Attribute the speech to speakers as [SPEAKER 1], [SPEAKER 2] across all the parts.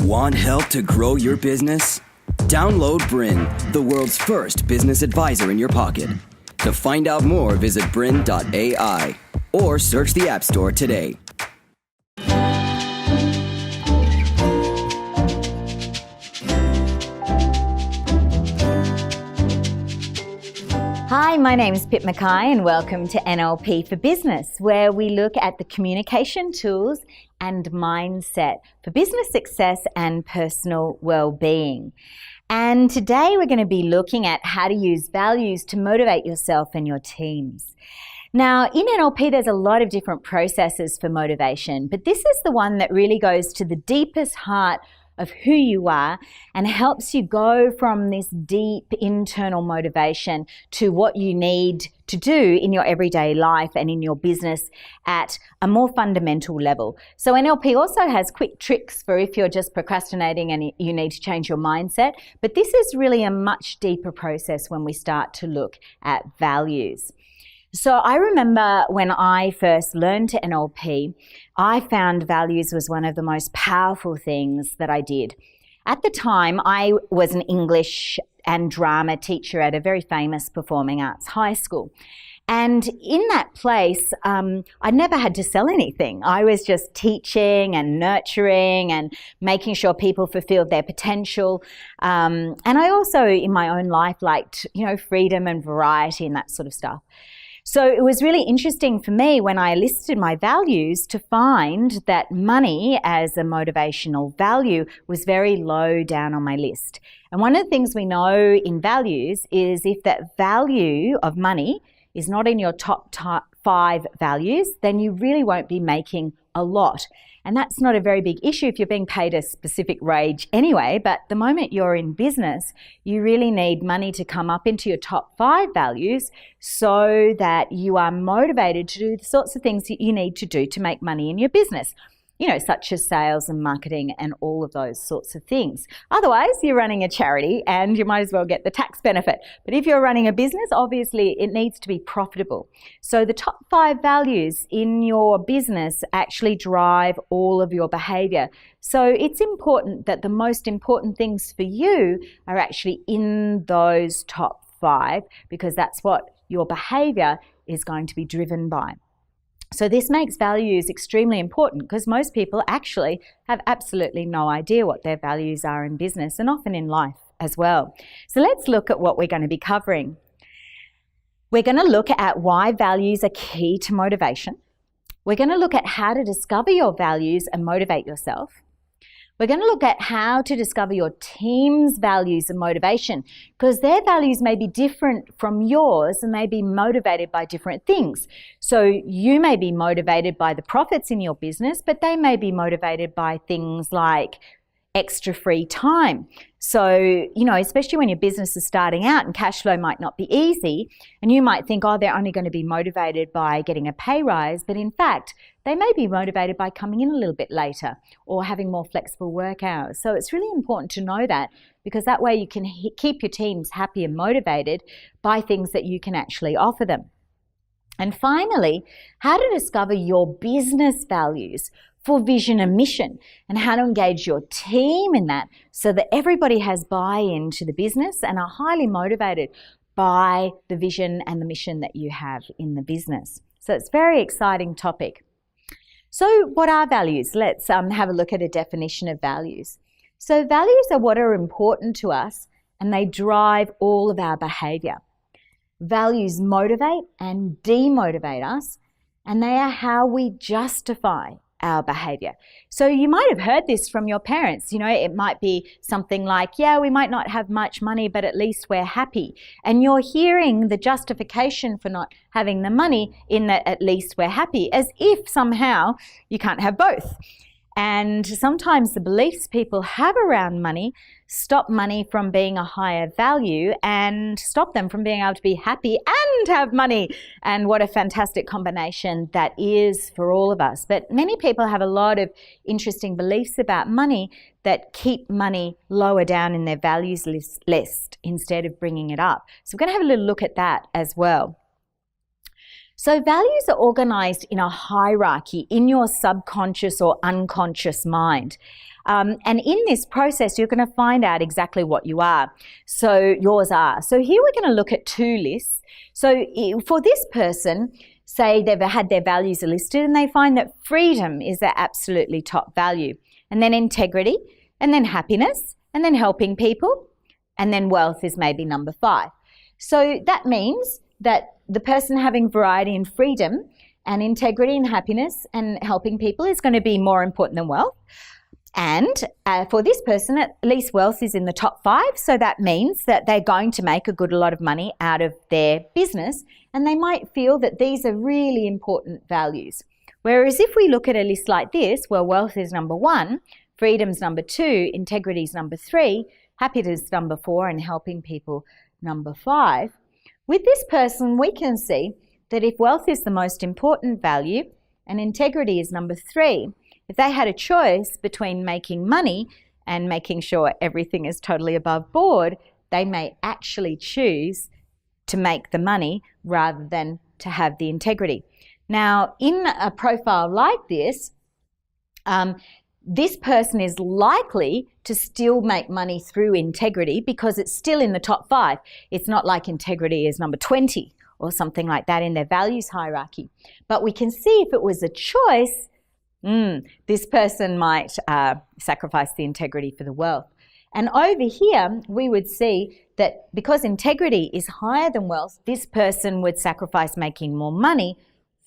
[SPEAKER 1] Want help to grow your business? Download BRiN, the world's first business advisor in your pocket. To find out more, visit BRiN.ai or search the App Store today.
[SPEAKER 2] Hi, my name is Pip McKay and welcome to NLP for Business, where we look at the communication tools and mindset for business success and personal well-being. And today we're going to be looking at how to use values to motivate yourself and your teams. Now, in NLP, there's a lot of different processes for motivation, but this is the one that really goes to the deepest heart of who you are and helps you go from this deep internal motivation to what you need to do in your everyday life and in your business at a more fundamental level. So NLP also has quick tricks for if you're just procrastinating and you need to change your mindset, but this is really a much deeper process when we start to look at values. So I remember when I first learned to NLP, I found values was one of the most powerful things that I did. At the time, I was an English and drama teacher at a very famous performing arts high school. And in that place, I never had to sell anything. I was just teaching and nurturing and making sure people fulfilled their potential. And I also, in my own life, liked, freedom and variety and that sort of stuff. So it was really interesting for me when I listed my values to find that money as a motivational value was very low down on my list. And one of the things we know in values is if that value of money is not in your top 5 values, then you really won't be making a lot. And that's not a very big issue if you're being paid a specific wage anyway, but the moment you're in business, you really need money to come up into your top 5 values so that you are motivated to do the sorts of things that you need to do to make money in your business. Such as sales and marketing and all of those sorts of things. Otherwise, you're running a charity and you might as well get the tax benefit. But if you're running a business, obviously it needs to be profitable. So the top 5 values in your business actually drive all of your behavior. So it's important that the most important things for you are actually in those top 5 because that's what your behavior is going to be driven by. So this makes values extremely important because most people actually have absolutely no idea what their values are in business and often in life as well. So let's look at what we're going to be covering. We're going to look at why values are key to motivation. We're going to look at how to discover your values and motivate yourself. We're going to look at how to discover your team's values and motivation because their values may be different from yours and may be motivated by different things. So you may be motivated by the profits in your business, but they may be motivated by things like extra free time. So, especially when your business is starting out and cash flow might not be easy, and you might think, they're only going to be motivated by getting a pay rise, but in fact, they may be motivated by coming in a little bit later or having more flexible work hours. So it's really important to know that because that way you can keep your teams happy and motivated by things that you can actually offer them. And finally, how to discover your business values for vision and mission and how to engage your team in that so that everybody has buy-in to the business and are highly motivated by the vision and the mission that you have in the business. So it's a very exciting topic. So what are values? Let's have a look at a definition of values. So values are what are important to us and they drive all of our behavior. Values motivate and demotivate us and they are how we justify our behavior. So you might have heard this from your parents. It might be something like, we might not have much money, but at least we're happy. And you're hearing the justification for not having the money in that at least we're happy, as if somehow you can't have both. And sometimes the beliefs people have around money stop money from being a higher value and stop them from being able to be happy and have money. And what a fantastic combination that is for all of us. But many people have a lot of interesting beliefs about money that keep money lower down in their values list instead of bringing it up. So we're going to have a little look at that as well. So values are organized in a hierarchy in your subconscious or unconscious mind. And in this process, you're going to find out exactly what you are. So yours are. So here we're going to look at two lists. So for this person, say they've had their values listed and they find that freedom is their absolutely top value. And then integrity, and then happiness, and then helping people, and then wealth is maybe number 5. So that means that the person having variety and freedom and integrity and happiness and helping people is going to be more important than wealth. And for this person, at least wealth is in the top 5. So that means that they're going to make a lot of money out of their business. And they might feel that these are really important values. Whereas if we look at a list like this, where wealth is number 1, freedom's number 2, integrity is number 3, happiness number 4, and helping people number 5. With this person, we can see that if wealth is the most important value and integrity is number 3, if they had a choice between making money and making sure everything is totally above board, they may actually choose to make the money rather than to have the integrity. Now, in a profile like this, this person is likely to still make money through integrity because it's still in the top 5. It's not like integrity is number 20 or something like that in their values hierarchy. But we can see if it was a choice, this person might sacrifice the integrity for the wealth. And over here, we would see that because integrity is higher than wealth, this person would sacrifice making more money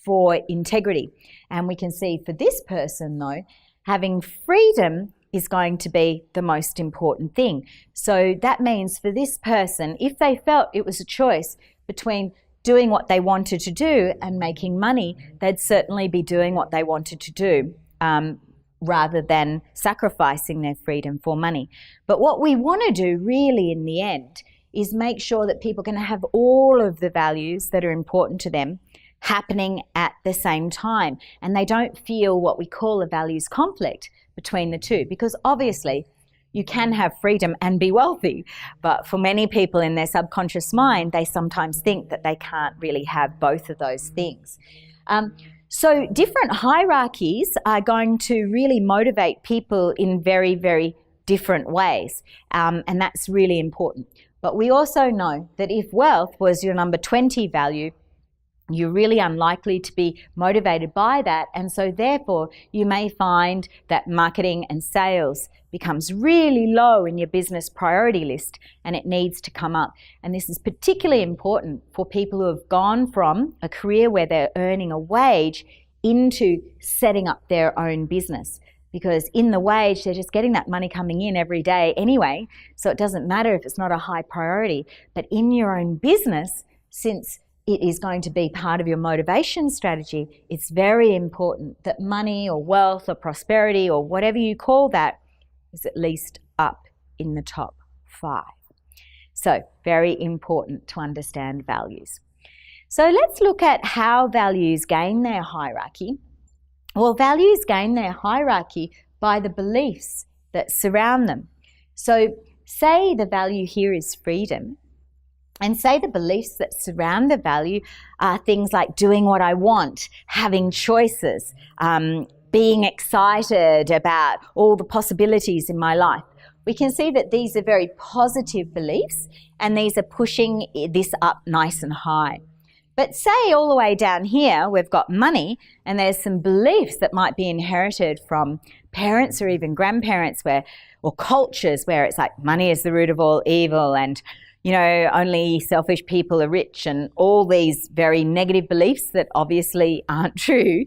[SPEAKER 2] for integrity. And we can see for this person, though, having freedom is going to be the most important thing. So that means for this person, if they felt it was a choice between doing what they wanted to do and making money, they'd certainly be doing what they wanted to do rather than sacrificing their freedom for money. But what we want to do really in the end is make sure that people can have all of the values that are important to them happening at the same time, and they don't feel what we call a values conflict between the two, because obviously you can have freedom and be wealthy, but for many people in their subconscious mind, they sometimes think that they can't really have both of those things. So different hierarchies are going to really motivate people in very, very different ways, and that's really important. But we also know that if wealth was your number 20 value, you're really unlikely to be motivated by that, and so therefore you may find that marketing and sales becomes really low in your business priority list, and it needs to come up. And this is particularly important for people who have gone from a career where they're earning a wage into setting up their own business, because in the wage they're just getting that money coming in every day anyway, so it doesn't matter if it's not a high priority. But in your own business, since it is going to be part of your motivation strategy, it's very important that money or wealth or prosperity or whatever you call that is at least up in the top 5. So very important to understand values. So let's look at how values gain their hierarchy. Well, values gain their hierarchy by the beliefs that surround them. So say the value here is freedom, and say the beliefs that surround the value are things like doing what I want, having choices, being excited about all the possibilities in my life. We can see that these are very positive beliefs, and these are pushing this up nice and high. But say all the way down here, we've got money, and there's some beliefs that might be inherited from parents or even grandparents or cultures where it's like money is the root of all evil, and only selfish people are rich, and all these very negative beliefs that obviously aren't true.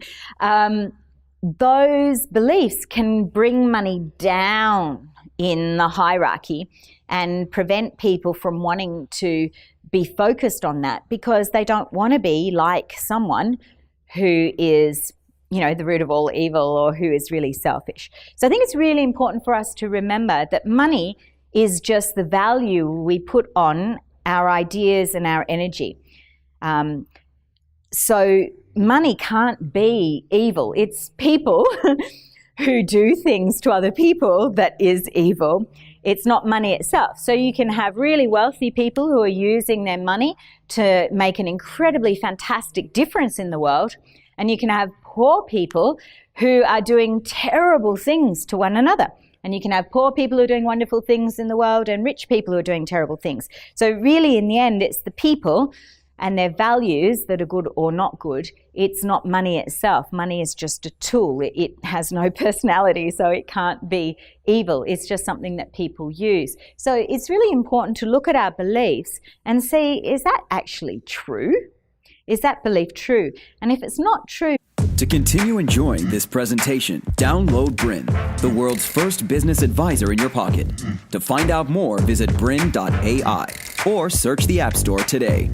[SPEAKER 2] Those beliefs can bring money down in the hierarchy and prevent people from wanting to be focused on that, because they don't want to be like someone who is, the root of all evil or who is really selfish. So I think it's really important for us to remember that money is just the value we put on our ideas and our energy. So money can't be evil. It's people who do things to other people that is evil. It's not money itself. So you can have really wealthy people who are using their money to make an incredibly fantastic difference in the world, and you can have poor people who are doing terrible things to one another. And you can have poor people who are doing wonderful things in the world and rich people who are doing terrible things. So really, in the end, it's the people and their values that are good or not good. It's not money itself. Money is just a tool. It has no personality, so it can't be evil. It's just something that people use. So it's really important to look at our beliefs and see, is that actually true? Is that belief true? And if it's not true...
[SPEAKER 1] To continue enjoying this presentation, download BRiN, the world's first business advisor in your pocket. To find out more, visit BRiN.ai or search the App Store today.